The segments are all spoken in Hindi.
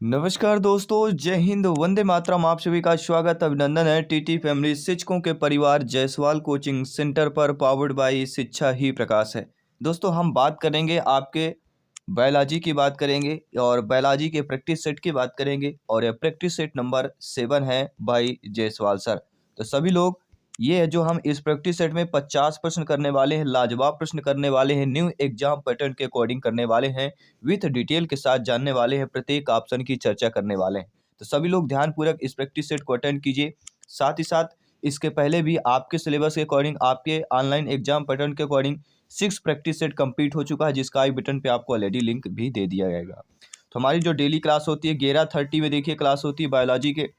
नमस्कार दोस्तों, जय हिंद, वंदे मातरम। आप सभी का स्वागत अभिनंदन है टीटी फैमिली शिक्षकों के परिवार जायसवाल कोचिंग सेंटर पर, पावर्ड बाय शिक्षा ही प्रकाश है। दोस्तों, हम बात करेंगे आपके बायोलॉजी की बात करेंगे और बायोलॉजी के प्रैक्टिस सेट की बात करेंगे और यह प्रैक्टिस सेट नंबर 7 है भाई जायसवाल सर। तो सभी लोग, ये है जो हम इस प्रैक्टिस सेट में 50 प्रश्न करने वाले हैं, लाजवाब प्रश्न करने वाले हैं, न्यू एग्जाम पैटर्न के अकॉर्डिंग करने वाले हैं, विथ डिटेल के साथ जानने वाले हैं, प्रत्येक ऑप्शन की चर्चा करने वाले हैं। तो सभी लोग ध्यानपूर्वक इस प्रैक्टिस सेट को अटेंड कीजिए। साथ ही साथ इसके पहले भी आपके सिलेबस के अकॉर्डिंग, आपके ऑनलाइन एग्जाम पैटर्न के अकॉर्डिंग 6 प्रैक्टिस सेट कंप्लीट हो चुका है, जिसका आई बटन पे आपको ऑलरेडी लिंक भी दे दिया जाएगा। तो हमारी जो डेली क्लास होती है 11:30 में देखिए क्लास होती है बायोलॉजी के।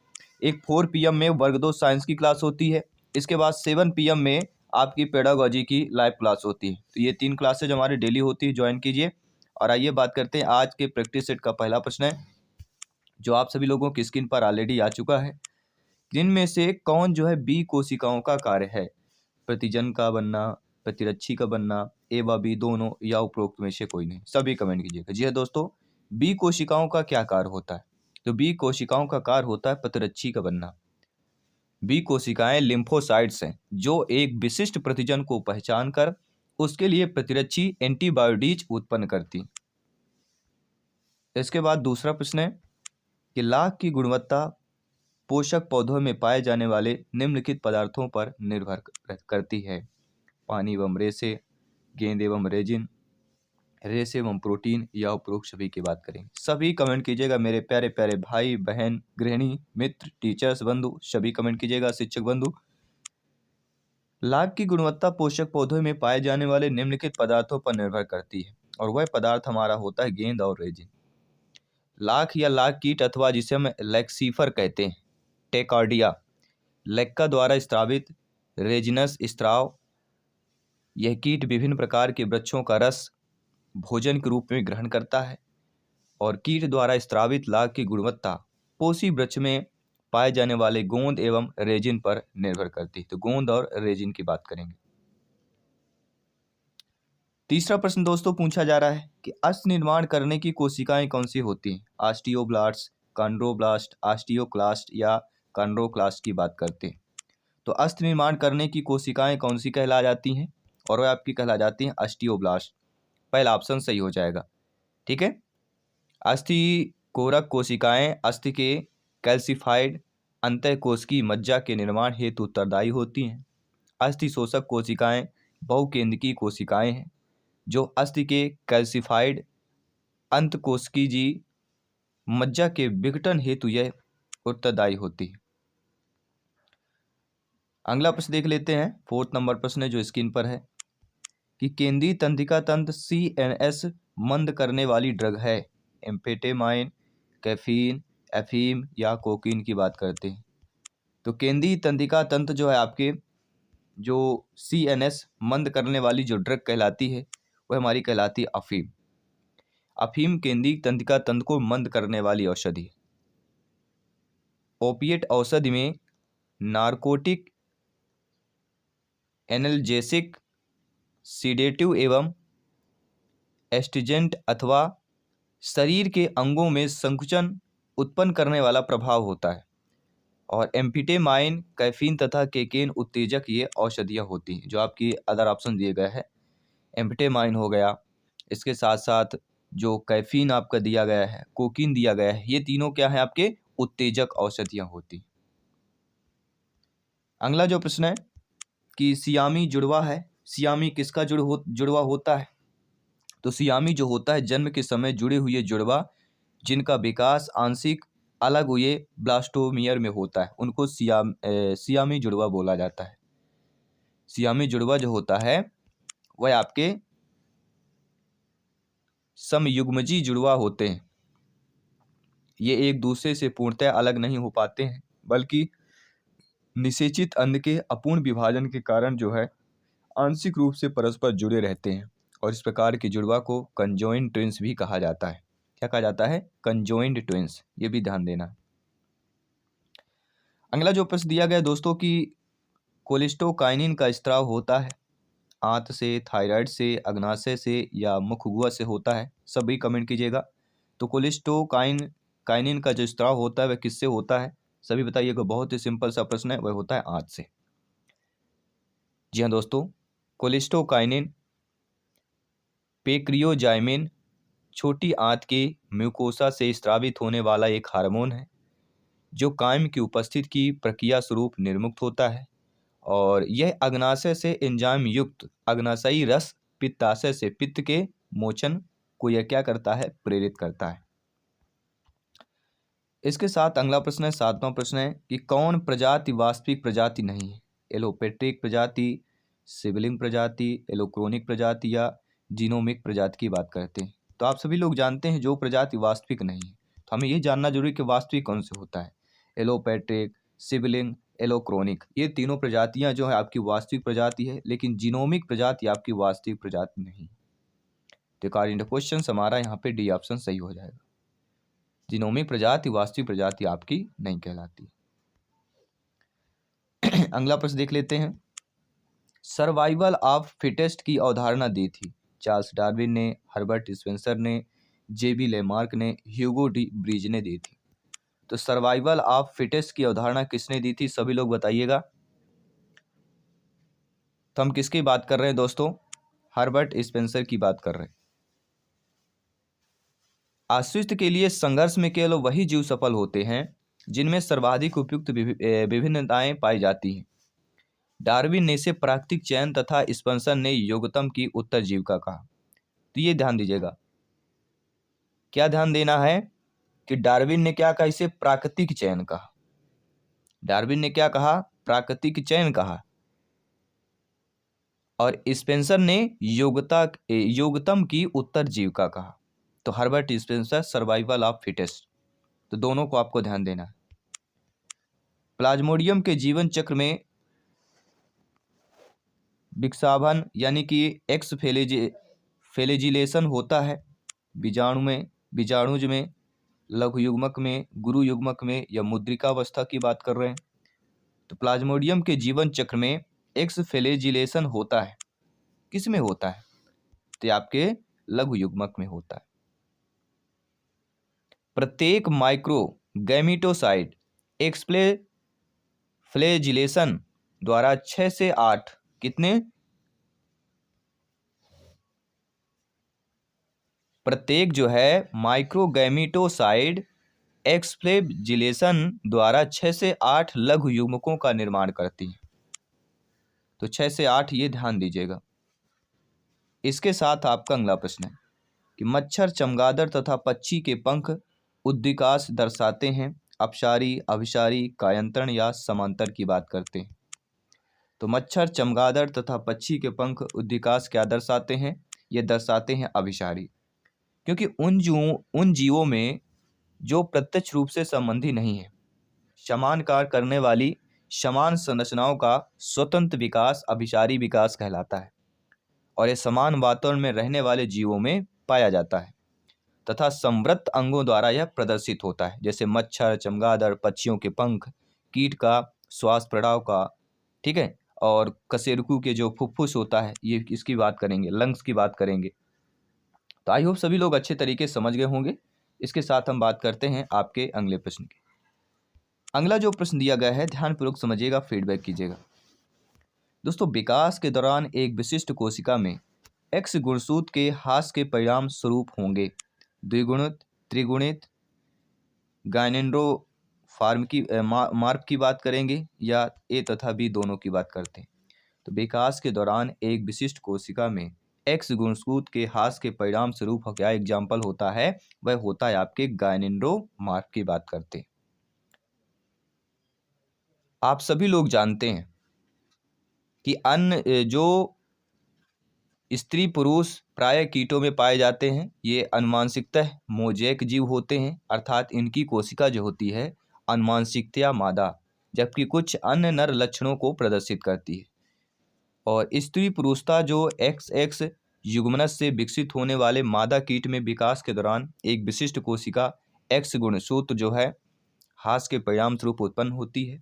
एक 4 PM में वर्ग 2 साइंस की क्लास होती है। इसके बाद 7 PM में आपकी पेडागोजी की लाइव क्लास होती है। तो ये 3 क्लासेज हमारी डेली होती है, ज्वाइन कीजिए। और आइए बात करते हैं आज के प्रैक्टिस सेट का। पहला प्रश्न है जो आप सभी लोगों की स्क्रीन पर ऑलरेडी आ चुका है। जिनमें से कौन जो है बी कोशिकाओं का कार्य है? प्रतिजन का बनना, प्रतिरक्षी का बनना, ए व बी दोनों, या उपरोक्त में से कोई नहीं। सभी कमेंट कीजिएगा। जी हाँ दोस्तों, बी कोशिकाओं का क्या कार्य होता है? तो बी कोशिकाओं का कार्य होता है प्रतिरक्षी का बनना। बी कोशिकाएं लिम्फोसाइट्स हैं जो एक विशिष्ट प्रतिजन को पहचान कर उसके लिए प्रतिरक्षी एंटीबॉडीज उत्पन्न करती। इसके बाद दूसरा प्रश्न है कि लाख की गुणवत्ता पोषक पौधों में पाए जाने वाले निम्नलिखित पदार्थों पर निर्भर करती है। पानी एवं रेसे, गेंद एवं रेजिन, रेसे एवं प्रोटीन, या उपरोक्त सभी की बात करेंगे। सभी कमेंट कीजिएगा मेरे प्यारे प्यारे भाई बहन, गृहिणी, मित्र, टीचर्स बंधु, सभी कमेंट कीजिएगा, शिक्षक बंधु। लाख की गुणवत्ता पोषक पौधों में पाए जाने वाले निम्नलिखित पदार्थों पर निर्भर करती है और वह पदार्थ हमारा होता है गेंद और रेजिन। लाख या लाख कीट अथवा जिसे हम लेक्सीफर कहते हैं, टेकार्डिया, लेक्का द्वारा स्त्रावित रेजिनस स्त्राव। यह कीट विभिन्न प्रकार के वृक्षों का रस भोजन के रूप में ग्रहण करता है और कीट द्वारा स्त्रावित लाख की गुणवत्ता पोषी वृक्ष में पाए जाने वाले गोंद एवं रेजिन पर निर्भर करती है। तो गोंद और रेजिन की बात करेंगे। तीसरा प्रश्न दोस्तों पूछा जा रहा है कि अस्थि निर्माण करने की कोशिकाएं कौन सी होती हैं? ऑस्टियोब्लास्ट, कॉन्ड्रोब्लास्ट, ऑस्टियोक्लास्ट, या कॉन्ड्रोक्लास्ट की बात करते हैं। तो अस्थि निर्माण करने की कोशिकाएं कौन सी कहला जाती हैं? और वह आपकी कहला जाती हैं ऑस्टियोब्लास्ट। पहला ऑप्शन सही हो जाएगा। ठीक है। अस्थि कोरक कोशिकाएं अस्थि के कैल्सिफाइड अंतःकोशिकीय मज्जा के निर्माण हेतु उत्तरदायी होती हैं। अस्थि शोषक कोशिकाएं बहुकेंद्रकीय कोशिकाएं हैं जो अस्थि के कैल्सिफाइड अंतःकोशिकीय मज्जा के विघटन हेतु यह उत्तरदायी होती है। अगला प्रश्न देख लेते हैं। 4th नंबर प्रश्न है जो स्क्रीन पर है कि केंद्रीय तंत्रिका तंत्र CNS मंद करने वाली ड्रग है। एम्फेटेमाइन, कैफीन, एफीम, या कोकीन की बात करते हैं। तो केंद्रीय तंत्रिका तंत्र जो है आपके, जो CNS मंद करने वाली जो ड्रग कहलाती है वह हमारी कहलाती है अफीम। अफीम केंद्रीय तंत्रिका तंत्र को मंद करने वाली औषधि है। ओपिएट औषधि में नारकोटिक, एनाल्जेसिक, सीडेटिव एवं एस्ट्रिजेंट अथवा शरीर के अंगों में संकुचन उत्पन्न करने वाला प्रभाव होता है। और एम्फेटेमाइन, कैफीन तथा केकेन उत्तेजक ये औषधियाँ होती हैं जो आपकी अदर ऑप्शन दिए गए हैं। एम्फेटेमाइन हो गया, इसके साथ साथ जो कैफीन आपका दिया गया है, कोकीन दिया गया है, ये तीनों क्या है आपके उत्तेजक औषधियाँ होती। अगला जो प्रश्न है कि सियामी जुड़वा है। सियामी किसका जुड़वा होता है? तो सियामी जो होता है जन्म के समय जुड़े हुए जुड़वा जिनका विकास आंशिक अलग हुए ब्लास्टोमियर में होता है, उनको सियामी जुड़वा बोला जाता है। सियामी जुड़वा जो होता है वह आपके समयुग्मजी जुड़वा होते हैं। ये एक दूसरे से पूर्णतः अलग नहीं हो पाते हैं, बल्कि निषेचित अंग के अपूर्ण विभाजन के कारण जो है आंशिक रूप से परस्पर जुड़े रहते हैं। और इस प्रकार के जुड़वा को कंजॉइंट ट्विंस भी कहा जाता है। क्या कहा जाता है? Conjoint twins. ये भी ध्यान देना। अगला जो प्रश्न दिया गया दोस्तों कि कोलेस्टोकाइनिन का स्त्राव होता है आंत से, थायराइड से, अग्नाशय से, या मुखगुआ से होता है। सभी कमेंट कीजिएगा। तो कोलेस्टोकाइन काइनिन का जो स्त्राव होता है वह किससे होता है? सभी बताइएगा। बहुत ही सिंपल सा प्रश्न है, वह होता है आंत से। जी हाँ दोस्तों, कोलिस्टोकाइनिन पेक्रियोजाइमिन छोटी आंत के म्यूकोसा से स्रावित होने वाला एक हार्मोन है जो कायम की उपस्थिति की प्रक्रिया स्वरूप निर्मुक्त होता है, और यह अग्नाशय से एंजाइम युक्त अग्नाशयी रस पित्ताशय से पित्त के मोचन को यह क्या करता है? प्रेरित करता है। इसके साथ अगला प्रश्न है, 7वां प्रश्न है कि कौन प्रजाति वास्तविक प्रजाति नहीं है? एलोपेट्रिक प्रजाति, सिबलिंग प्रजाति, एलोक्रोनिक प्रजाति या जीनोमिक प्रजाति की बात करते हैं। तो आप सभी लोग जानते हैं जो प्रजाति वास्तविक नहीं है, तो हमें ये जानना जरूरी है कि वास्तविक कौन से होता है। एलोपेट्रिक, सिबलिंग, एलोक्रोनिक, ये तीनों प्रजातियां जो है आपकी वास्तविक प्रजाति है, लेकिन जीनोमिक प्रजाति आपकी वास्तविक प्रजाति नहीं। तो अकॉर्डिंग टू क्वेश्चन हमारा यहाँ पे डी ऑप्शन सही हो जाएगा। जीनोमिक प्रजाति वास्तविक प्रजाति आपकी नहीं कहलाती। अगला प्रश्न देख लेते हैं। सर्वाइवल ऑफ फिटेस्ट की अवधारणा दी थी चार्ल्स डार्विन ने, हर्बर्ट स्पेंसर ने, जेबी लेमार्क ने, ह्यूगो डी ब्रीज ने दी थी। तो सर्वाइवल ऑफ फिटेस्ट की अवधारणा किसने दी थी? सभी लोग बताइएगा। तो हम किसकी बात कर रहे हैं दोस्तों? हर्बर्ट स्पेंसर की बात कर रहे हैं। अस्तित्व के लिए संघर्ष में केवल वही जीव सफल होते हैं जिनमें सर्वाधिक उपयुक्त विभिन्नताएं पाई जाती हैं। डार्विन ने इसे प्राकृतिक चयन तथा स्पेंसर ने योग्यतम की उत्तरजीविका कहा। तो ये ध्यान दीजिएगा, क्या ध्यान देना है कि डार्विन ने क्या कहा? इसे प्राकृतिक चयन कहा। डार्विन ने क्या कहा? प्राकृतिक चयन कहा। और स्पेंसर ने योग्यतम की उत्तरजीविका कहा। तो Herbert Spencer, survival of fittest. तो दोनों को आपको ध्यान देना है। प्लाज्मोडियम के जीवन चक्र में विक्षाभन यानी कि एक्स फ्लैजिलेशन होता है। बीजाणुज में, लघु युग्मक में, गुरु युग्मक में या मुद्रिकावस्था की बात कर रहे हैं। तो प्लाज्मोडियम के जीवन चक्र में एक्स फ्लैजिलेशन होता है। किस में होता है? तो आपके लघु युग्मक में होता है। प्रत्येक माइक्रो गैमिटोसाइट एक्सप्ले फ्लैजिलेशन द्वारा 6 से 8 कितने? प्रत्येक जो है माइक्रोगैमिटोसाइड एक्सफ्लैजिलेशन द्वारा 6 से 8 लघु युग्मकों का निर्माण करती है। तो 6 से 8 ये ध्यान दीजिएगा। इसके साथ आपका अगला प्रश्न है कि मच्छर, चमगादड़ तथा पक्षी के पंख उद्विकास दर्शाते हैं। अपसारी, अभिसारी, कायांतरण या समांतर की बात करते हैं। तो मच्छर, चमगादड़ तथा पक्षी के पंख उद्विकास क्या दर्शाते हैं? ये दर्शाते हैं अभिसारी, क्योंकि उन जीवों में जो प्रत्यक्ष रूप से संबंधी नहीं है, समान कार्य करने वाली समान संरचनाओं का स्वतंत्र विकास अभिसारी विकास कहलाता है, और यह समान वातावरण में रहने वाले जीवों में पाया जाता है तथा समृद्ध अंगों द्वारा यह प्रदर्शित होता है, जैसे मच्छर, चमगादड़, पक्षियों के पंख, कीट का श्वास प्रणाव का, ठीक है, और कशेरुकी के जो फुफ्फुस होता है, ये इसकी बात करेंगे, लंग्स की बात करेंगे। तो आई होप सभी लोग अच्छे तरीके से समझ गए होंगे। इसके साथ हम बात करते हैं आपके अगले प्रश्न की। अगला जो प्रश्न दिया गया है, ध्यानपूर्वक समझिएगा, फीडबैक कीजिएगा। दोस्तों, विकास के दौरान एक विशिष्ट कोशिका में एक्स गुणसूत्र के ह्रास के परिणाम स्वरूप होंगे द्विगुणित, त्रिगुणित, गायनेंड्रोफार्म की मार्ग की बात करेंगे या ए तथा बी दोनों की बात करते हैं। तो विकास के दौरान एक विशिष्ट कोशिका में एक्स गुणसूत्र के ह्रास के परिणाम स्वरूप क्या एग्जाम्पल होता है? वह होता है आपके गायनेंड्रोमार्ग की बात करते हैं। आप सभी लोग जानते हैं कि अन्य जो स्त्री पुरुष प्राय कीटों में पाए जाते हैं, ये अनुवांशिकतः मोज़ेक जीव होते हैं, अर्थात इनकी कोशिका जो होती है अनुवांशिकतया मादा, जबकि कुछ अन्य नर लक्षणों को प्रदर्शित करती है। और स्त्री पुरुषता जो XX युग्मनज से विकसित होने वाले मादा कीट में विकास के दौरान एक विशिष्ट कोशिका एक्स गुणसूत्र जो है ह्रास के परिणाम स्वरूप उत्पन्न होती है,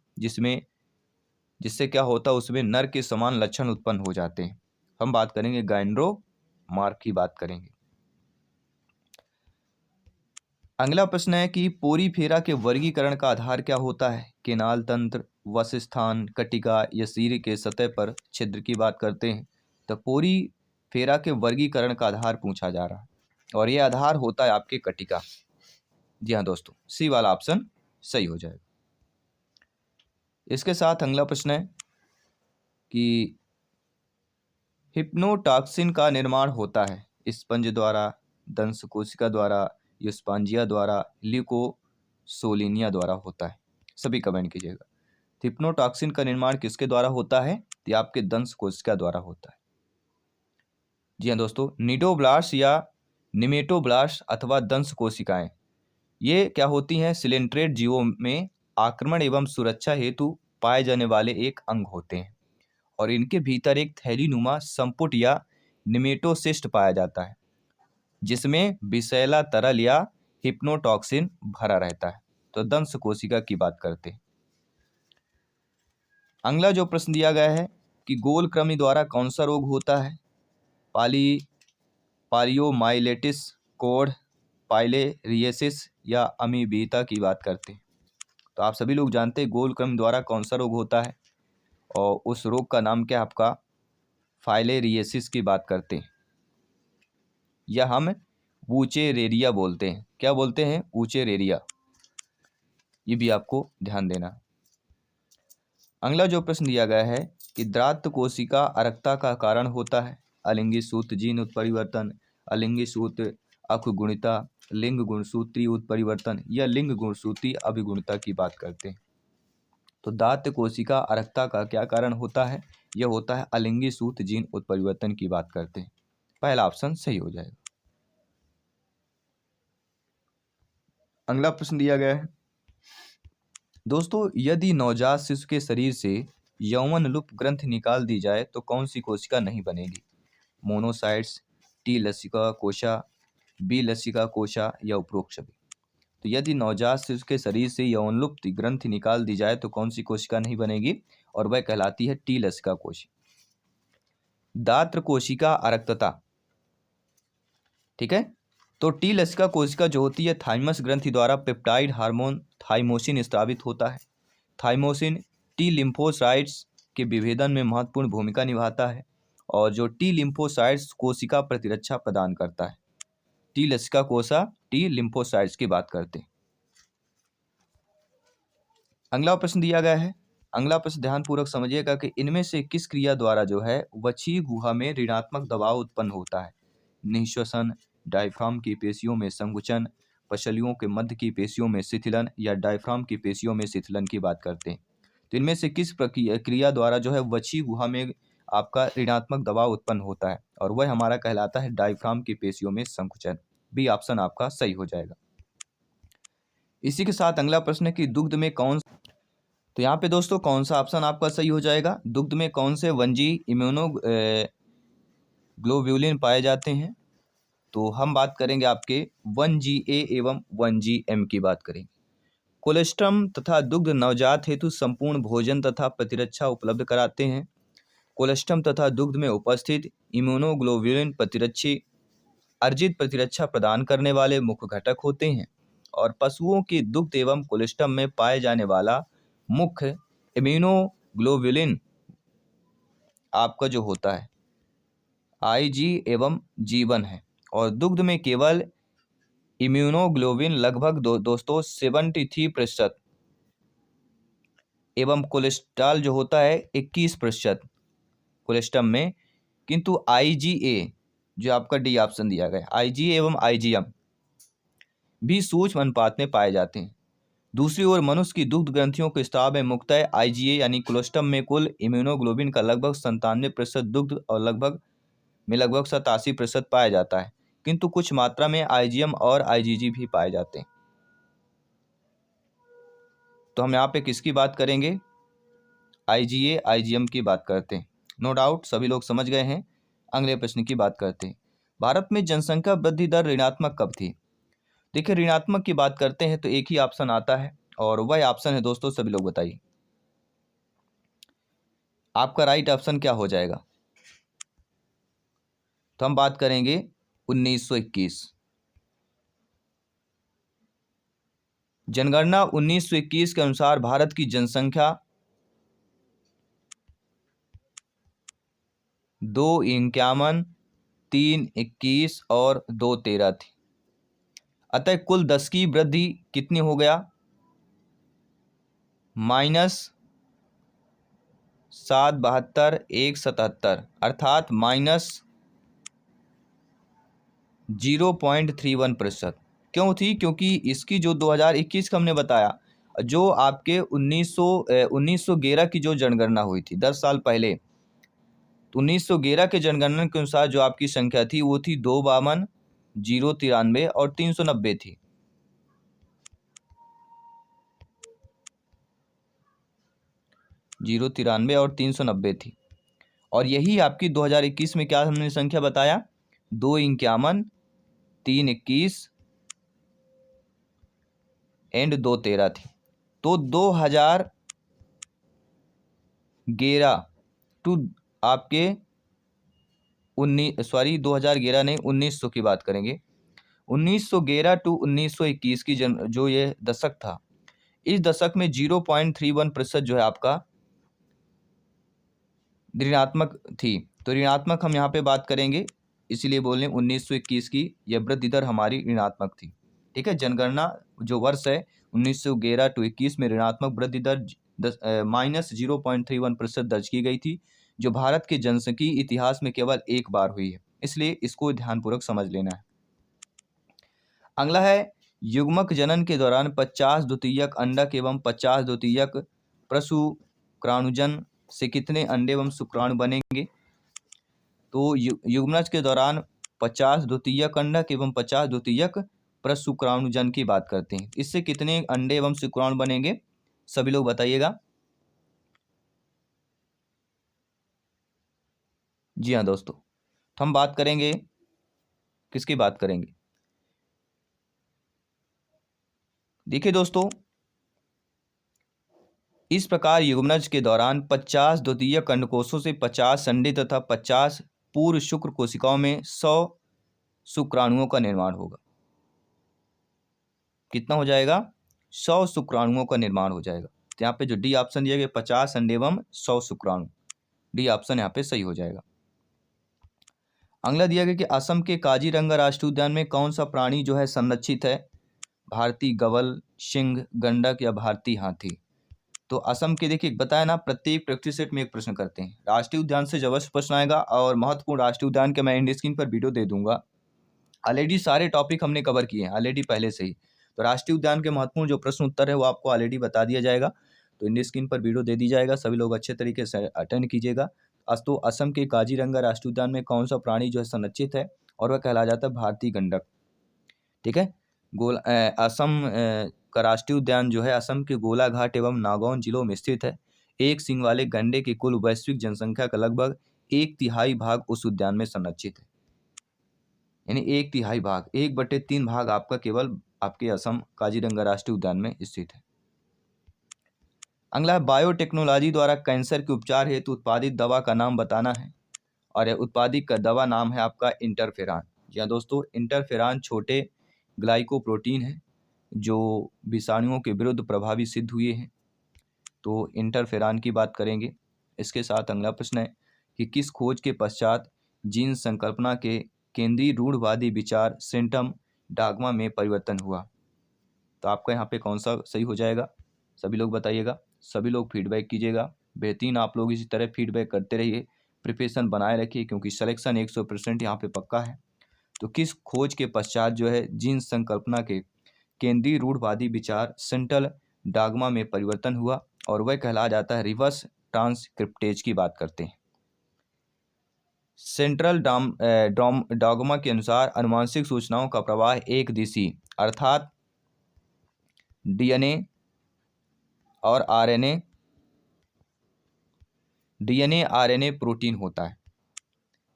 जिससे क्या होता है, उसमें नर के समान लक्षण उत्पन्न हो जाते हैं। हम बात करेंगे गायनेंड्रोमार्ग की बात करेंगे। अगला प्रश्न है कि पोरीफेरा के वर्गीकरण का आधार क्या होता है? केनाल तंत्र, वसस्थान, कटिका या सिर के सतह पर छिद्र की बात करते हैं। तो पोरीफेरा के वर्गीकरण का आधार पूछा जा रहा है और यह आधार होता है आपके कटिका। जी हाँ दोस्तों, सी वाला ऑप्शन सही हो जाएगा। इसके साथ अगला प्रश्न है कि हिप्नोटॉक्सिन का निर्माण होता है स्पंज द्वारा, दंश कोशिका द्वारा, युस्पांजिया द्वारा, ल्यूकोसोलिनिया द्वारा होता है। सभी कमेंट कीजिएगा। हिप्नोटॉक्सिन का निर्माण किसके द्वारा होता है? तो आपके दंश कोशिका द्वारा होता है। जी हाँ दोस्तों, निडोब्लास्ट या निमेटोब्लास्ट अथवा दंश कोशिकाएं ये क्या होती हैं? सिलेंट्रेट जीवों में आक्रमण एवं सुरक्षा हेतु पाए जाने वाले एक अंग होते हैं और इनके भीतर एक थैलीनुमा संपुट या निमेटोसिस्ट पाया जाता है जिसमें विषैला तरल या हिप्नोटॉक्सिन भरा रहता है। तो दंश कोशिका की बात करते हैं। अगला जो प्रश्न दिया गया है कि गोल कृमि द्वारा कौन सा रोग होता है? पालियोमाइलेटिस, कोढ़, पाइलेरियसिस या अमीबिता की बात करते हैं। तो आप सभी लोग जानते हैं गोल कृमि द्वारा कौन सा रोग होता है और उस रोग का नाम क्या है आपका? फाइलेरियसिस की बात करते हैं या हम वूचेरेरिया बोलते हैं। क्या बोलते हैं? वूचेरेरिया। ये भी आपको ध्यान देना। अगला जो प्रश्न दिया गया है कि द्रात कोशिका अरक्ता का कारण होता है? अलिंगी सूत्र जीन उत्परिवर्तन, अलिंगी सूत्र अकुगुणिता, लिंग गुणसूत्री उत्परिवर्तन या लिंग गुणसूत्री अभिगुणता की बात करते हैं। तो दात कोशिका अरक्ता का क्या कारण होता है? यह होता है अलिंगी सूत्र जीन उत्परिवर्तन की बात करते हैं। पहला ऑप्शन सही हो जाएगा। अगला प्रश्न दिया गया है दोस्तों, यदि नवजात शिशु के शरीर से यौवन लुप्त ग्रंथि निकाल दी जाए तो कौन सी कोशिका नहीं बनेगी? मोनोसाइट्स, टी लसिका कोशा, बी लसिका कोशा या उपरोक्त सभी। तो यदि नवजात शिशु के शरीर से यौवन लुप्त ग्रंथि निकाल दी जाए तो कौन सी कोशिका नहीं बनेगी? और वह कहलाती है टी लसिका कोशिका। दात्र कोशिका अरक्तता, ठीक है। तो टी लसिका कोशिका जो होती है थाइमस ग्रंथि द्वारा पेप्टाइड हार्मोन थाइमोसिन स्रावित होता है। थाइमोसिन टी लिम्फोसाइट्स के विभेदन में महत्वपूर्ण भूमिका निभाता है और जो टी लिम्फोसाइट्स कोशिका प्रतिरक्षा प्रदान करता है। टी लसिका कोशा टी लिम्फोसाइट्स की बात करते हैं। अगला प्रश्न दिया गया है। अगला प्रश्न ध्यानपूर्वक समझिएगा कि इनमें से किस क्रिया द्वारा जो है वक्षीय गुहा में ऋणात्मक दबाव उत्पन्न होता है? निःश्वसन, डायफ्राम की पेशियों में संकुचन, पसलियों के मध्य की पेशियों में शिथिलन या डायफ्राम की पेशियों में शिथिलन की बात करते हैं। तो इनमें से किस क्रिया द्वारा जो है वक्षीय गुहा में आपका ऋणात्मक दबाव उत्पन्न होता है? और वह हमारा कहलाता है डायफ्राम की पेशियों में संकुचन। बी ऑप्शन आपका सही हो जाएगा। इसी के साथ अगला प्रश्न है कि दुग्ध में कौन, तो यहाँ पे दोस्तों कौन सा ऑप्शन आपका सही हो जाएगा? दुग्ध में कौन से वनजी इम्यूनो ग्लोब्यूलिन पाए जाते हैं? तो हम बात करेंगे आपके 1GA एवं 1GM की बात करेंगे। कोलेस्ट्रम तथा दुग्ध नवजात हेतु संपूर्ण भोजन तथा प्रतिरक्षा उपलब्ध कराते हैं। कोलेस्ट्रम तथा दुग्ध में उपस्थित इम्यूनोग्लोब्यूलिन प्रतिरक्षी अर्जित प्रतिरक्षा प्रदान करने वाले मुख्य घटक होते हैं और पशुओं की दुग्ध एवं कोलेस्ट्रम में पाए जाने वाला मुख्य इम्यूनोग्लोब्यूलिन आपका जो होता है IG एवं G1 है और दुग्ध में केवल इम्यूनोग्लोबिन लगभग दोस्तों 73% एवं कोलेस्ट्रॉल जो होता है 21% कोलेस्ट्रम में, किंतु IgA जो आपका डी ऑप्शन दिया गया IgA एवं IgM भी सूक्ष्म अनुपात में पाए जाते हैं। दूसरी ओर मनुष्य की दुग्ध ग्रंथियों के स्राव में मुख्यतः IgA यानी कोलेस्ट्रम में कुल इम्यूनोग्लोबिन का लगभग 97% दुग्ध और लगभग 87% पाया जाता है, किंतु कुछ मात्रा में IgM और IgG भी पाए जाते हैं। तो हम यहाँ पे किसकी बात करेंगे? IgA IgM की बात करते हैं। नो डाउट सभी लोग समझ गए हैं। अगले प्रश्न की बात करते हैं। भारत में जनसंख्या वृद्धि दर ऋणात्मक कब थी? देखिए ऋणात्मक की बात करते हैं तो एक ही ऑप्शन आता है और वह ऑप्शन है दोस्तों, सभी लोग बताइए आपका राइट ऑप्शन क्या हो जाएगा? तो हम बात करेंगे 1921। जनगणना 1921 के अनुसार भारत की जनसंख्या 251, 321 और 213 थी। अतः कुल 10 की वृद्धि कितनी हो गया? -772, 177, अर्थात -0.31%। क्यों थी? क्योंकि इसकी जो 2021 का हमने बताया, जो आपके 1911 की जो जनगणना हुई थी 10 साल पहले, 1911 के जनगणना के अनुसार जो आपकी संख्या थी वो थी 252, 093 और 390 थी। जीरो 93 और 390 थी। और यही आपकी 2021 में क्या हमने संख्या बताया? 251, 321 एंड 213 थी। तो 2011 टू आपके 2011 नहीं, 1900 की बात करेंगे। 1911 टू 1921 की जो ये दशक था, इस दशक में 0.31% जो है आपका ऋणात्मक थी। तो ऋणात्मक हम यहाँ पे बात करेंगे, इसीलिए बोल रहे हैं 1921 की यह वृद्धि दर हमारी ऋणात्मक थी। ठीक है, जनगणना जो वर्ष है 1911 टू 21 में ऋणात्मक वृद्धि दर -0.31% दर्ज की गई थी, जो भारत के जनसांख्यिकीय इतिहास में केवल एक बार हुई है, इसलिए इसको ध्यानपूर्वक समझ लेना है। अगला है, युग्मक जनन के दौरान 50 द्वितीयक अंडक एवं 50 द्वितीयक प्रसूक्राणुजन से कितने अंडे एवं शुक्राणु बनेंगे? तो युग्मनज के दौरान 50 द्वितीयक अंडक एवं 50 द्वितीयक प्रसूक्राणुजन की बात करते हैं। इससे कितने अंडे एवं शुक्राणु बनेंगे? सभी लोग बताइएगा। जी हाँ दोस्तों, तो हम बात करेंगे, किसकी बात करेंगे? देखिए दोस्तों, इस प्रकार युग्मनज के दौरान 50 द्वितीयक अंडकोशों से 50 अंडे तथा 50 पूर्व शुक्र कोशिकाओं में 100 शुक्राणुओं का निर्माण होगा। कितना हो जाएगा? 100 शुक्राणुओं का निर्माण हो जाएगा। तो यहाँ पे जो डी ऑप्शन दिया गया 50 अंडे एवं 100 शुक्राणु, डी ऑप्शन यहाँ पे सही हो जाएगा। अगला दिया गया कि असम के काजीरंगा राष्ट्रीय उद्यान में कौन सा प्राणी जो है संरक्षित है? भारतीय गवल, सिंह, गंडक या भारतीय हाथी? तो असम के देखिए बताया ना, प्रत्येक प्रैक्टिस सेट में एक प्रश्न करते हैं। राष्ट्रीय उद्यान से जबरदस्त प्रश्न आएगा, और महत्वपूर्ण राष्ट्रीय उद्यान के मैं एंड स्क्रीन पर वीडियो दे दूंगा। ऑलरेडी सारे टॉपिक हमने कवर किए हैं ऑलरेडी पहले से ही। तो राष्ट्रीय उद्यान के महत्वपूर्ण जो प्रश्न उत्तर है वो आपको ऑलरेडी बता दिया जाएगा। तो इंडिया स्क्रीन पर वीडियो दे दी जाएगा, सभी लोग अच्छे तरीके से अटेंड कीजिएगा। तो असम के काजीरंगा राष्ट्रीय उद्यान में कौन सा प्राणी जो है संरक्षित है, और वह कहला जाता है भारतीय गंडक। ठीक है, असम का राष्ट्रीय उद्यान जो है असम के गोलाघाट एवं नागौन जिलों में स्थित है। एक सींग वाले गंडे की कुल वैश्विक जनसंख्या का लगभग 1/3 भाग उस उद्यान में संरक्षित है। यानी 1/3 भाग, 1/3 भाग आपका केवल आपके असम काजीरंगा राष्ट्रीय उद्यान में स्थित है। अगला है, बायोटेक्नोलॉजी द्वारा कैंसर के उपचार हेतु उत्पादित दवा का नाम बताना है, और यह उत्पादित का दवा नाम है आपका इंटरफेरान। जी हाँ दोस्तों, इंटरफेरान छोटे ग्लाइकोप्रोटीन है जो विषाणुओं के विरुद्ध प्रभावी सिद्ध हुए हैं। तो इंटरफेरान की बात करेंगे। इसके साथ अगला प्रश्न है कि किस खोज के पश्चात जीन संकल्पना के केंद्रीय रूढ़वादी विचार सेंटम डागमा में परिवर्तन हुआ? तो आपका यहाँ पे कौन सा सही हो जाएगा? सभी लोग बताइएगा, सभी लोग फीडबैक कीजिएगा। बेहतरीन आप लोग इसी तरह फीडबैक करते रहिए, प्रिपरेशन बनाए रखिए, क्योंकि सिलेक्शन 100% यहाँ पे पक्का है। तो किस खोज के पश्चात जो है जीन संकल्पना के केंद्रीय रूढ़वादी विचार सेंट्रल डागमा में परिवर्तन हुआ, और वह कहला जाता है रिवर्स ट्रांसक्रिप्टेज की बात करते हैं। सेंट्रल डॉगमा के अनुसार अनुवांशिक सूचनाओं का प्रवाह एक दिशी, अर्थात डीएनए और आरएनए, डीएनए आरएनए प्रोटीन होता है।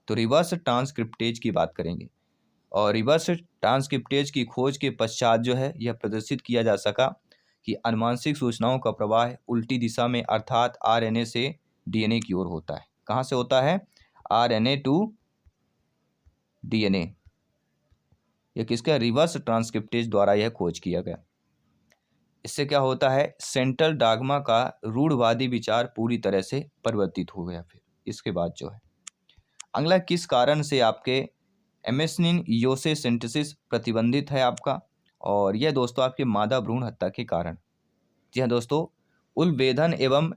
तो रिवर्स ट्रांसक्रिप्टेज की बात करेंगे, और रिवर्स ट्रांसक्रिप्टेज की खोज के पश्चात जो है यह प्रदर्शित किया जा सका कि अनुवांशिक सूचनाओं का प्रवाह उल्टी दिशा में, अर्थात आरएनए से डीएनए की ओर होता है। कहाँ से होता है? RNA to DNA. यह किसका? रिवर्स ट्रांसक्रिप्टेज द्वारा यह खोज किया गया। इससे क्या होता है, सेंट्रल डागमा का रूढ़वादी विचार पूरी तरह से परिवर्तित हो गया। फिर इसके बाद जो है अगला, किस कारण से आपके एमेस्निन योसे सिंथेसिस प्रतिबंधित है आपका, और यह दोस्तों आपके मादा भ्रूण हत्या के कारण। जी हाँ दोस्तों, उल्बेधन एवं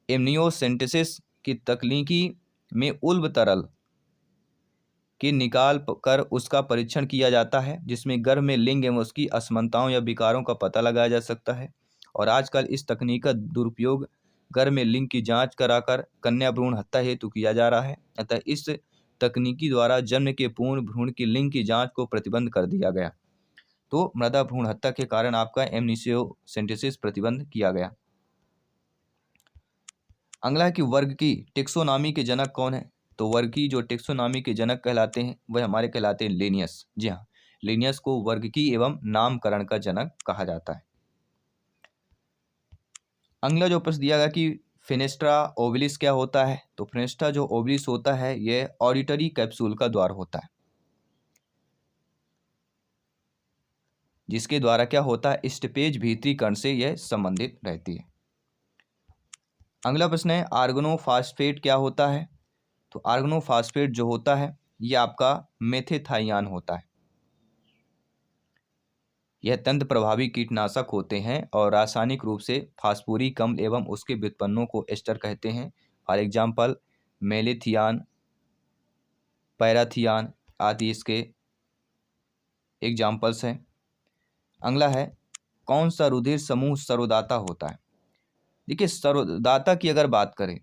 एमनियोसेंटेसिस की तकनीकी में उल्ब तरल की निकाल कर उसका परीक्षण किया जाता है, जिसमें गर्भ में लिंग एवं उसकी असमानताओं या विकारों का पता लगाया जा सकता है। और आजकल इस तकनीक का दुरुपयोग गर्भ में लिंग की जांच कराकर कन्या भ्रूण हत्या हेतु किया जा रहा है। अतः इस तकनीकी द्वारा जन्म के पूर्ण भ्रूण की लिंग की जांच को प्रतिबंध कर दिया गया। तो मृदा भ्रूण हत्या के कारण आपका एमनियोसेंटेसिस प्रतिबंध किया गया। अगला की वर्ग की टेक्सोनॉमी के जनक कौन है? तो वर्ग की जो टेक्सोनॉमी के जनक कहलाते हैं वह हमारे कहलाते हैं लिनियस। जी हाँ, लिनियस को वर्ग की एवं नामकरण का जनक कहा जाता है। अगला जो प्रश्न दिया गया कि फेनेस्ट्रा ओवलिस क्या होता है? तो फेनेस्ट्रा जो ओवलिस होता है यह ऑडिटरी कैप्सूल का द्वार होता है, जिसके द्वारा क्या होता है, स्टेपेज भीतरी कण से यह संबंधित रहती है। अगला प्रश्न है आर्गनोफॉस्फेट क्या होता है? तो आर्गनोफॉस्फेट जो होता है यह आपका मेथेथाइयान होता है। यह तंत्र प्रभावी कीटनाशक होते हैं और रासायनिक रूप से फास्फोरिक अम्ल एवं उसके व्युत्पन्नों को एस्टर कहते हैं। फॉर एग्जाम्पल मेलेथियान, पैराथियान आदि इसके एग्जाम्पल्स हैं। अगला है कौन सा रुधिर समूह सर्वदाता होता है? देखिए, सर्वदाता की अगर बात करें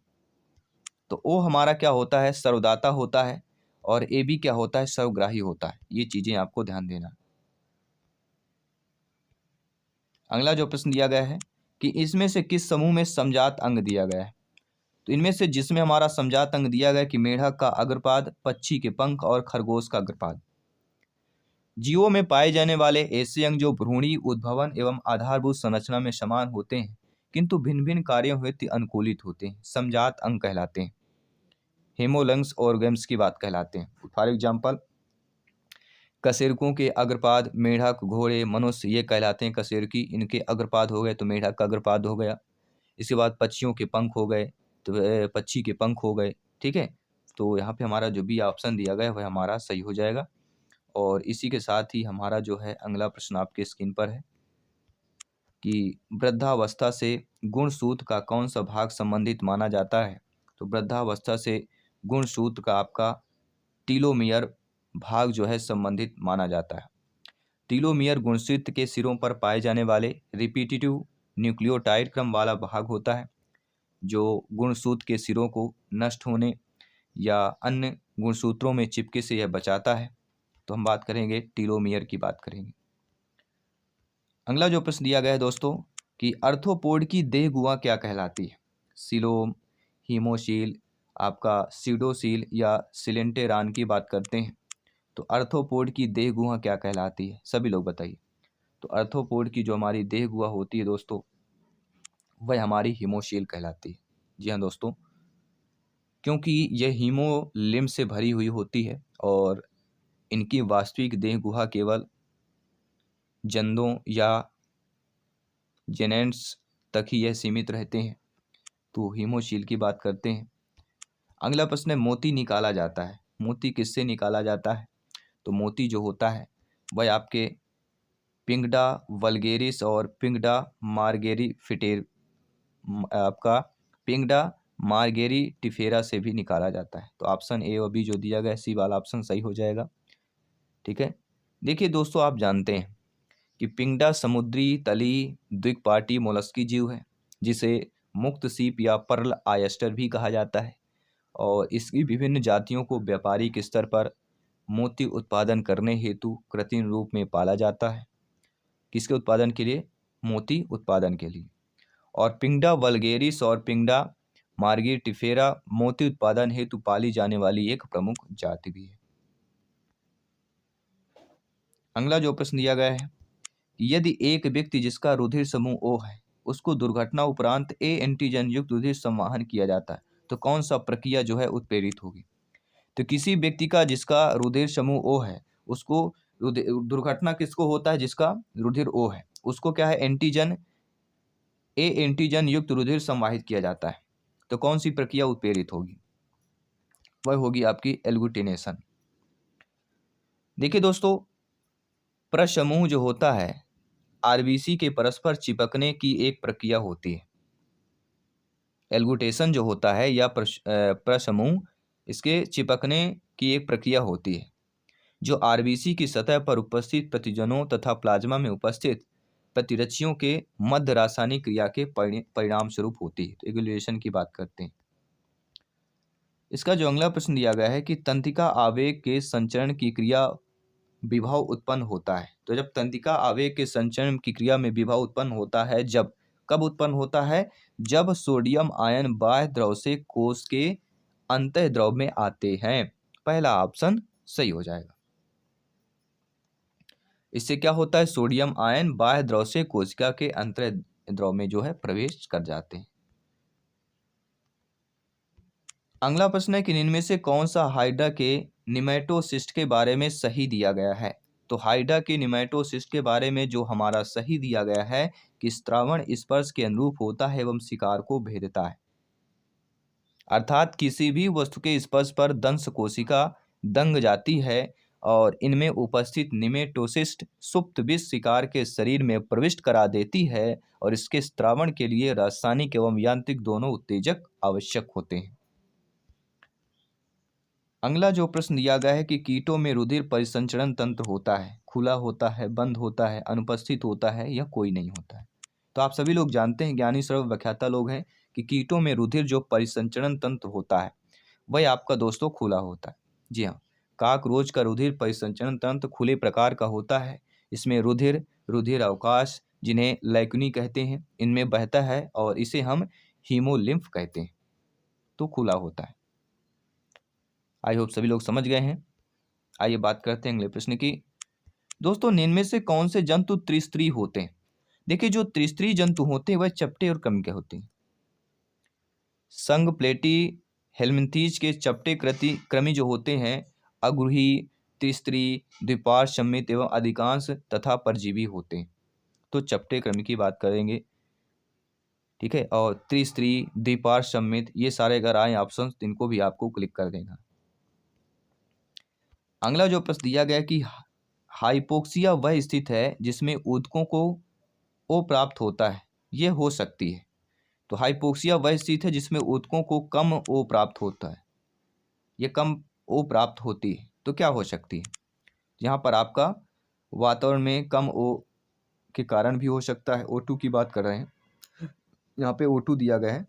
तो ओ हमारा क्या होता है, सर्वदाता होता है, और ए बी क्या होता है, सर्वग्राही होता है। ये चीजें आपको ध्यान देना। अगला जो प्रश्न दिया गया है कि इसमें से किस समूह में समजात अंग दिया गया है? तो इनमें से जिसमें हमारा समजात अंग दिया गया कि मेढक का अग्रपाद, पक्षी के पंख और खरगोश का अग्रपाद। जीवों में पाए जाने वाले ऐसे अंग जो भ्रूणी उद्भवन एवं आधारभूत संरचना में समान होते हैं किंतु भिन्न भिन्न कार्यों हेतु अनुकूलित होते हैं, समजात अंग कहलाते हैं। हेमोलंग्स ऑर्गन्स की बात कहलाते हैं। फॉर एग्जाम्पल कशेरुकों के अग्रपाद मेढक, घोड़े, मनुष्य ये कहलाते हैं कशेरुकी। इनके अग्रपाद हो गए तो मेढक का अग्रपाद हो गया। इसके बाद पक्षियों के पंख हो गए तो पक्षी के पंख हो गए। ठीक है, तो यहाँ पे हमारा जो भी ऑप्शन दिया गया वह हमारा सही हो जाएगा। और इसी के साथ ही हमारा जो है अगला प्रश्न आपके स्क्रीन पर है कि वृद्धावस्था से गुणसूत्र का कौन सा भाग संबंधित माना जाता है? तो वृद्धावस्था से गुणसूत्र का आपका टीलोमियर भाग जो है संबंधित माना जाता है। टीलोमियर गुणसूत्र के सिरों पर पाए जाने वाले रिपीटिटिव न्यूक्लियोटाइड क्रम वाला भाग होता है, जो गुणसूत्र के सिरों को नष्ट होने या अन्य गुणसूत्रों में चिपके से यह बचाता है। तो हम बात करेंगे टीलोमियर की बात करेंगे। अगला जो प्रश्न दिया गया है दोस्तों कि अर्थोपोड की देह गुहा क्या कहलाती है? सिलोम, हीमोशील, आपका सीडोसील या सिलेंटेरान की बात करते हैं। तो अर्थोपोड की देह गुहा क्या कहलाती है? सभी लोग बताइए। तो अर्थोपोड की जो हमारी देह गुहा होती है दोस्तों वह हमारी हीमोशील कहलाती है। जी हाँ दोस्तों, क्योंकि यह हीमोलिम्फ से भरी हुई होती है और इनकी वास्तविक देह गुहा केवल जंदों या जेनेंट्स तक ही यह सीमित रहते हैं। तो हीमोशील की बात करते हैं। अगला प्रश्न है मोती निकाला जाता है। मोती किससे निकाला जाता है? तो मोती जो होता है वह आपके पिंगडा वल्गेरिस और पिंगडा मार्गेरी फिटेर आपका पिंगडा मार्गेरी टिफेरा से भी निकाला जाता है। तो ऑप्शन ए और बी जो दिया गया है सी वाला ऑप्शन सही हो जाएगा। ठीक है, देखिए दोस्तों, आप जानते हैं कि पिंगडा समुद्री तली द्विकपाटी मोलस्की जीव है, जिसे मुक्त सीप या पर्ल आयस्टर भी कहा जाता है। और इसकी विभिन्न जातियों को व्यापारिक स्तर पर मोती उत्पादन करने हेतु कृत्रिम रूप में पाला जाता है। किसके उत्पादन के लिए? मोती उत्पादन के लिए। और पिंगडा वल्गेरिस और पिंगडा मार्गिटिफेरा मोती उत्पादन हेतु पाली जाने वाली एक प्रमुख जाति भी है। अगला जो प्रश्न दिया गया है, यदि एक व्यक्ति जिसका रुधिर समूह O है उसको दुर्घटना उपरांत ए एंटीजन युक्त रुधिर संवाहन किया जाता है तो कौन सा प्रक्रिया जो है उत्प्रेरित होगी? तो किसी व्यक्ति का जिसका रुधिर समूह O है उसको दुर्घटना किसको होता है? जिसका रुधिर O है उसको क्या है, एंटीजन ए एंटीजन युक्त रुधिर संवाहित किया जाता है। तो कौन सी प्रक्रिया उत्प्रेरित होगी? वह होगी आपकी एग्लूटिनेशन। देखिए दोस्तों, प्रसमूह जो होता है आरबीसी के परस्पर चिपकने की एक प्रक्रिया होती है। एग्लूटेशन जो होता है या प्रसमूह, इसके चिपकने की एक प्रक्रिया होती है जो आरबीसी की सतह पर उपस्थित प्रतिजनों तथा प्लाज्मा में उपस्थित प्रतिरक्षियों के मध्य रासायनिक क्रिया के परिणाम स्वरूप होती है। तो एग्लूटेशन की बात करते हैं। इसका जो अगला प्रश्न दिया गया है कि तंत्रिका आवेग के संचरण की क्रिया विभव उत्पन्न होता है। तो जब तंत्रिका आवेग के संचरण की क्रिया में विभव उत्पन्न होता है, जब कब उत्पन्न होता है? जब सोडियम आयन बाह्य द्रव से कोश के अंतः द्रव में आते हैं। पहला ऑप्शन सही हो जाएगा। इससे क्या होता है? सोडियम आयन बाह्य द्रव से कोशिका के अंतः द्रव में जो है प्रवेश कर जाते हैं। अगला प्रश्न है कि इनमें से कौन सा हाइड्रा के निमेटोसिस्ट के बारे में सही दिया गया है? तो हाइड्रा के निमेटोसिस्ट के बारे में जो हमारा सही दिया गया है कि श्रावण स्पर्श के अनुरूप होता है एवं शिकार को भेदता है। अर्थात किसी भी वस्तु के स्पर्श पर दंश कोशिका दंग जाती है और इनमें उपस्थित निमेटोसिस्ट सुप्त विष शिकार के शरीर में प्रविष्ट करा देती है और इसके स्त्रावण के लिए रासायनिक एवं यांत्रिक दोनों उत्तेजक आवश्यक होते हैं। अगला जो प्रश्न दिया गया है कि कीटों में रुधिर परिसंचरण तंत्र होता है, खुला होता है, बंद होता है, अनुपस्थित होता है या कोई नहीं होता है। तो आप सभी लोग जानते हैं, ज्ञानी सर्व व्याख्याता लोग हैं, कि कीटों में रुधिर जो परिसंचरण तंत्र होता है वह आपका दोस्तों खुला होता है। जी हाँ, काकरोच का रुधिर परिसंचरण तंत्र खुले प्रकार का होता है। इसमें रुधिर अवकाश, जिन्हें लैकुनी कहते हैं, इनमें बहता है और इसे हम हीमोलिम्फ कहते हैं। तो खुला होता है। आई होप सभी लोग समझ गए हैं। आइए बात करते हैं अगले प्रश्न की। दोस्तों, इनमें से कौन से जंतु त्रिस्त्री होते हैं? देखिए, जो त्रिस्त्री जंतु होते हैं वह चपटे और क्रम के होते हैं। संघ प्लेटी हेलमिंथीज के चपटे क्रमी जो होते हैं अग्रही, त्रिस्त्री, द्विपार्श्व सम्मित एवं अधिकांश तथा परजीवी होते हैं। तो चपटे क्रमी की बात करेंगे, ठीक है। और त्रिस्त्री, द्विपार्श्व सम्मित, ये सारे अगर आए ऑप्शन, इनको भी आपको क्लिक कर देना। अगला जो प्रश्न दिया गया कि हाइपोक्सिया वह स्थिति है जिसमें ऊतकों को ओ प्राप्त होता है, यह हो सकती है। तो हाइपोक्सिया वह स्थिति है जिसमें ऊतकों को कम ओ प्राप्त होता है, यह कम ओ प्राप्त होती है। तो क्या हो सकती है? यहाँ पर आपका वातावरण में कम ओ के कारण भी हो सकता है। O2 की बात कर रहे हैं, यहाँ पे O2 दिया गया है,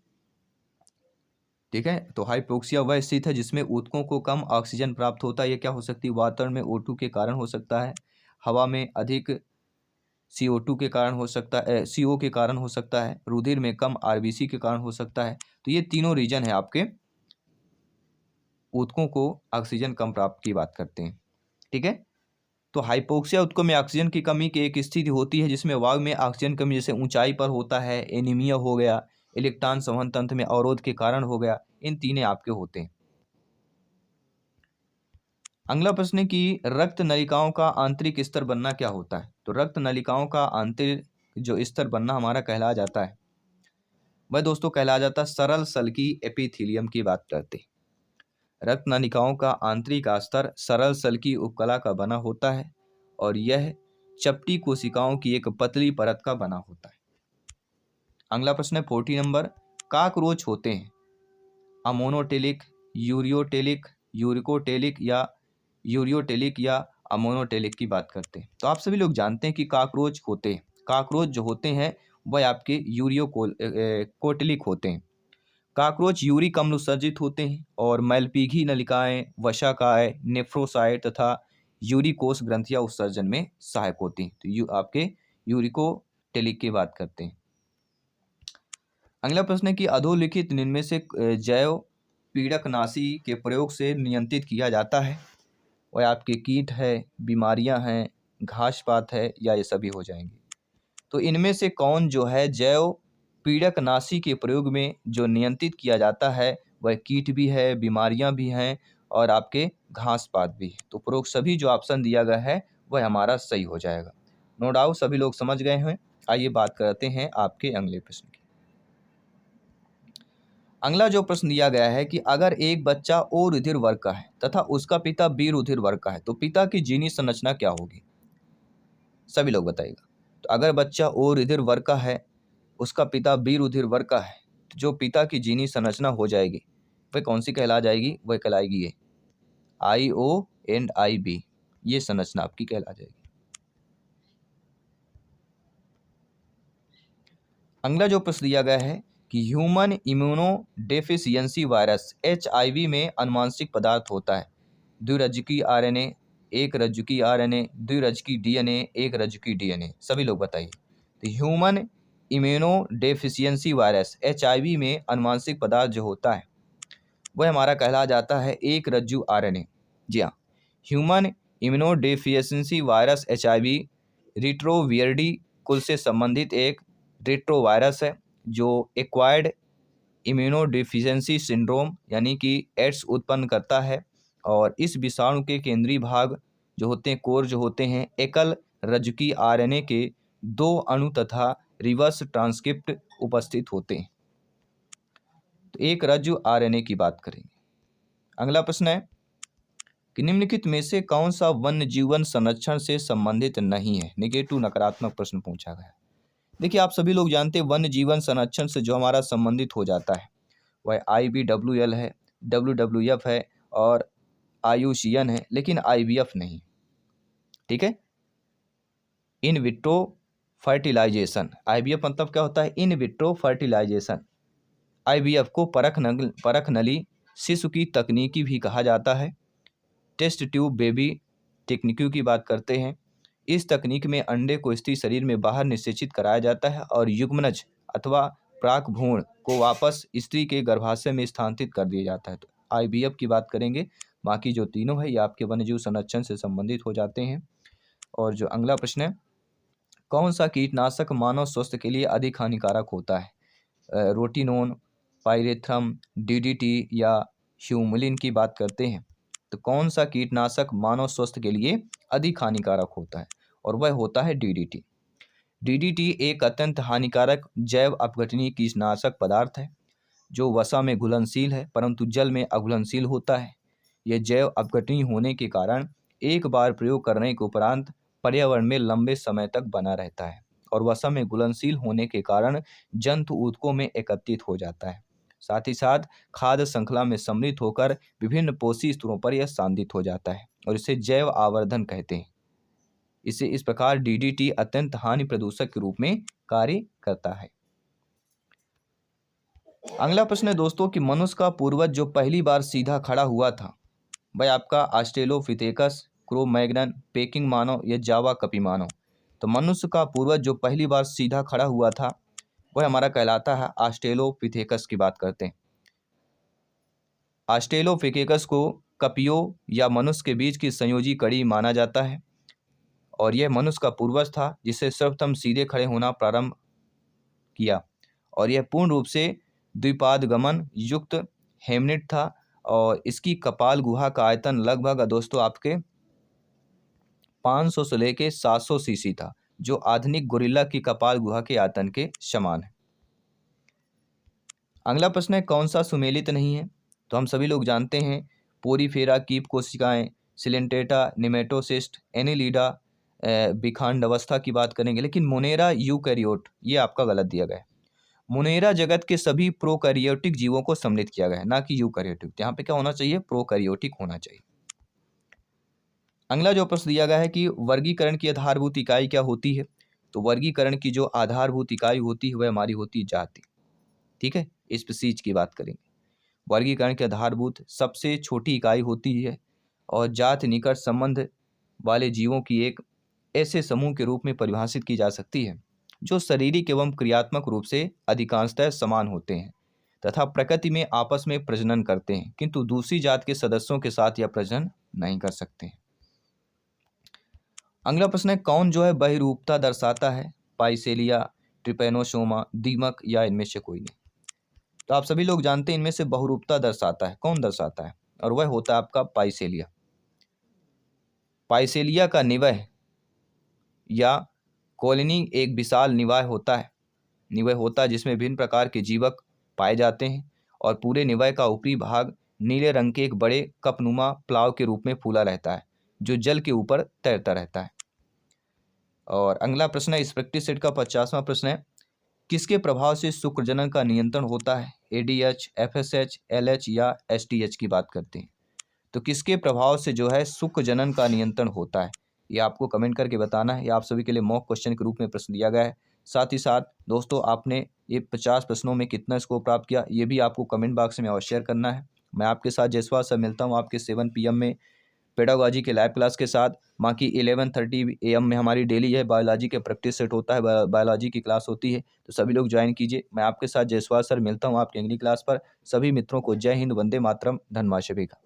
ठीक है। तो हाइपोक्सिया वह स्थिति है जिसमें ऊतकों को कम ऑक्सीजन प्राप्त होता है। यह क्या हो सकती है? वातावरण में O2 के कारण हो सकता है, हवा में अधिक CO2 के कारण हो सकता है, CO के कारण हो सकता है, रुधिर में कम आरबीसी के कारण हो सकता है। तो ये तीनों रीजन है आपके ऊतकों को ऑक्सीजन कम प्राप्त की बात करते हैं, ठीक है। तो हाइपोक्सिया ऊतकों में ऑक्सीजन की कमी की एक स्थिति होती है जिसमें वायु में ऑक्सीजन कमी, जैसे ऊंचाई पर होता है, एनीमिया हो गया, इलेक्ट्रॉन संवहन तंत्र में अवरोध के कारण हो गया, इन तीनों आपके होते हैं। अगला प्रश्न है कि रक्त नलिकाओं का आंतरिक स्तर बनना क्या होता है? तो रक्त नलिकाओं का आंतरिक जो स्तर बनना हमारा कहला जाता है वह दोस्तों कहला जाता है सरल सल्की एपिथीलियम की बात करते हैं। रक्त नलिकाओं का आंतरिक स्तर सरल सल्की उपकला का बना होता है और यह चपटी कोशिकाओं की एक पतली परत का बना होता है। अगला प्रश्न है 40 नंबर। काकरोच होते हैं अमोनोटेलिक, यूरियोटेलिक, यूरियोटेलिक या अमोनोटेलिक की बात करते हैं। तो आप सभी लोग जानते हैं कि काकरोच होते हैं, काकरोच जो होते हैं वह आपके कोटेलिक होते हैं। काकरोच यूरिक अम्ल उत्सर्जित होते हैं और मैलपीघी नलिकाएं, वशाकाय, नेफ्रोसाइट तथा यूरिकोस ग्रंथियां उत्सर्जन में सहायक होती हैं। तो आपके यूरिकोटेलिक की बात करते हैं। अगला प्रश्न है कि अधोलिखित इनमें से जैव पीड़कनाशी के प्रयोग से नियंत्रित किया जाता है, वह आपके कीट है, बीमारियां हैं, घास पात है या ये सभी हो जाएंगे। तो इनमें से कौन जो है जैव पीड़कनाशी के प्रयोग में जो नियंत्रित किया जाता है वह कीट भी है, बीमारियां भी हैं और आपके घास पात भी है। तो प्रयोग सभी जो ऑप्शन दिया गया है वह हमारा सही हो जाएगा। नो डाउट सभी लोग समझ गए हैं। आइए बात करते हैं आपके अगले प्रश्न की। अगला जो प्रश्न दिया गया है कि अगर एक बच्चा ओ रुधिर वर्ग का है तथा उसका पिता बी रुधिर वर्ग का है तो पिता की जीनी संरचना क्या होगी? सभी लोग बताइएगा। तो अगर बच्चा ओ रुधिर वर्ग का है, उसका पिता बी रुधिर वर्ग का है, तो जो पिता की जीनी संरचना हो जाएगी वह कौन सी कहला जाएगी? वह कहलाएगी ये IO एंड IB, ये संरचना आपकी कहला जाएगी। अगला जो प्रश्न दिया गया है कि human immuno deficiency virus HIV में अनुवांशिक पदार्थ होता है द्विरज्जुकी RNA, एक रज्जुकी RNA, द्विरज्जुकी DNA, एक रज्जुकी DNA। सभी लोग बताइए। तो human immuno deficiency virus HIV में अनुवांशिक पदार्थ जो होता है वह हमारा कहला जाता है एक रज्जु RNA। जी हाँ, human immuno deficiency virus HIV रिट्रोवियर्डी कुल से संबंधित एक रेट्रोवायरस है जो एक्वायर्ड इम्यूनोडेफिशिएंसी सिंड्रोम यानी कि एड्स उत्पन्न करता है। और इस विषाणु के केंद्रीय भाग जो होते हैं, कोर जो होते हैं, एकल रज्जुकी RNA के 2 अणु तथा रिवर्स ट्रांसक्रिप्ट उपस्थित होते हैं। तो एक रज्जु RNA की बात करेंगे। अगला प्रश्न है कि निम्नलिखित में से कौन सा वन्य जीवन संरक्षण से संबंधित नहीं है? नेगेटिव नकारात्मक प्रश्न पूछा गया। देखिए, आप सभी लोग जानते हैं वन्य जीवन संरक्षण से जो हमारा संबंधित हो जाता है वह IBWL है, WWF है और IUCN है, लेकिन IVF नहीं। ठीक है, इन विट्रो फर्टिलाइजेशन। IVF मतलब क्या होता है? In vitro fertilisation. IVF को परख नली शिशु की तकनीकी भी कहा जाता है। टेस्ट ट्यूब बेबी टेक्निक की बात करते हैं। इस तकनीक में अंडे को स्त्री शरीर में बाहर निषेचित कराया जाता है और युग्मनज अथवा प्राक भ्रूण को वापस स्त्री के गर्भाशय में स्थानांतरित कर दिया जाता है। तो IVF की बात करेंगे। बाकी जो तीनों है ये आपके वन्यजीव संरक्षण से संबंधित हो जाते हैं। और जो अगला प्रश्न है, कौन सा कीटनाशक मानव स्वास्थ्य के लिए अधिक हानिकारक होता है? रोटिनोन, पाइरेथ्रम, DDT या ह्यूमुलिन की बात करते हैं। तो कौन सा कीटनाशक मानव स्वास्थ्य के लिए अधिक हानिकारक होता है? और वह होता है DDT। DDT एक अत्यंत हानिकारक जैव अपघटनीय कीटनाशक पदार्थ है जो वसा में घुलनशील है परंतु जल में अघुलनशील होता है। यह जैव अपघटनीय होने के कारण एक बार प्रयोग करने के उपरांत पर्यावरण में लंबे समय तक बना रहता है और वसा में घुलनशील होने के कारण जंतु ऊतकों में एकत्रित हो जाता है। साथ ही साथ खाद्य श्रृंखला में सम्मिलित होकर विभिन्न पोषी स्तरों पर यह सांदित हो जाता है और इसे जैव आवर्धन कहते हैं। इस प्रकार DDT अत्यंत हानि प्रदूषक के रूप में कार्य करता है। अगला प्रश्न है दोस्तों कि मनुष्य का पूर्वज जो पहली बार सीधा खड़ा हुआ था वह आपका ऑस्ट्रेलोपिथेकस, क्रो-मैग्नन, पेकिंग मानव या जावा कपी मानव। तो मनुष्य का पूर्वज जो पहली बार सीधा खड़ा हुआ था वह हमारा कहलाता है ऑस्ट्रेलोपिथेकस की बात करते हैं। ऑस्ट्रेलोपिथेकस को कपियों या मनुष्य के बीच की संयोजी कड़ी माना जाता है और यह मनुष्य का पूर्वज था जिससे सर्वप्रथम सीधे खड़े होना प्रारंभ किया और यह पूर्ण रूप से द्विपादगमन युक्त हेमनिड था और इसकी कपाल गुहा का आयतन लगभग दोस्तों आपके 500 से लेके 700 सीसी था जो आधुनिक गोरिल्ला की कपाल गुहा के आयतन के समान है। अगला प्रश्न है कौन सा सुमेलित नहीं है? तो हम सभी लोग जानते हैं पोरीफेरा कीप कोशिकाएं, सिलेंटेटा, निमेटोसिस्ट, एनिलीडा, विखंड अवस्था की बात करेंगे, लेकिन मोनेरा यूकैरियोट ये आपका गलत दिया गया है। मोनेरा जगत के सभी प्रोकैरियोटिक जीवों को सम्मिलित किया गया है, ना कि यूकैरियोटिक। यहाँ पे क्या होना चाहिए? प्रोकैरियोटिक होना चाहिए। अगला जो प्रश्न दिया गया है कि वर्गीकरण की आधारभूत इकाई क्या होती है? तो वर्गीकरण की जो आधारभूत इकाई होती है वह हमारी होती है जाति। ठीक है, स्पीशीज की बात करेंगे। वर्गीकरण की आधारभूत सबसे छोटी इकाई होती है और जाति निकट संबंध वाले जीवों की एक ऐसे समूह के रूप में परिभाषित की जा सकती है जो शारीरिक एवं क्रियात्मक रूप से अधिकांशतः समान होते हैं तथा प्रकृति में आपस में प्रजनन करते हैं, किंतु दूसरी जात के सदस्यों के साथ यह प्रजनन नहीं कर सकते हैं। अगला प्रश्न है कौन जो है बहिरूपता दर्शाता है? पाइसेलिया, ट्रिपेनोसोमा, दीमक या इनमें से कोई नहीं। तो आप सभी लोग जानते हैं इनमें से बहुरूपता दर्शाता है, कौन दर्शाता है? और वह होता है आपका पाइसेलिया। पाइसेलिया का निवह या कॉलोनी एक विशाल निवय होता है जिसमें विभिन्न प्रकार के जीवक पाए जाते हैं और पूरे निवय का ऊपरी भाग नीले रंग के एक बड़े कपनुमा प्लाव के रूप में फूला रहता है जो जल के ऊपर तैरता रहता है। और अगला प्रश्न है इस प्रैक्टिस सेट का 50वां प्रश्न है, किसके प्रभाव से शुक्र जनन का नियंत्रण होता है? एडीएच, एफएसएच, एलएच या एसटीएच की बात करते हैं। तो किसके प्रभाव से जो है शुक्र जनन का नियंत्रण होता है, ये आपको कमेंट करके बताना है। ये आप सभी के लिए मॉक क्वेश्चन के रूप में प्रश्न दिया गया है। साथ ही साथ दोस्तों आपने ये 50 प्रश्नों में कितना स्कोर प्राप्त किया ये भी आपको कमेंट बॉक्स में अवश्य शेयर करना है। मैं आपके साथ जायसवाल सर मिलता हूँ आपके 7 PM में पेडागोजी के लाइव क्लास के साथ। बाकी 11:30 AM में हमारी डेली है बायोलॉजी के प्रैक्टिस सेट होता है, बायोलॉजी की क्लास होती है, तो सभी लोग ज्वाइन कीजिए। मैं आपके साथ जायसवाल सर मिलता हूँ आपकी अगली क्लास पर। सभी मित्रों को जय हिंद, वंदे मातरम, धन्यवाद सभी का।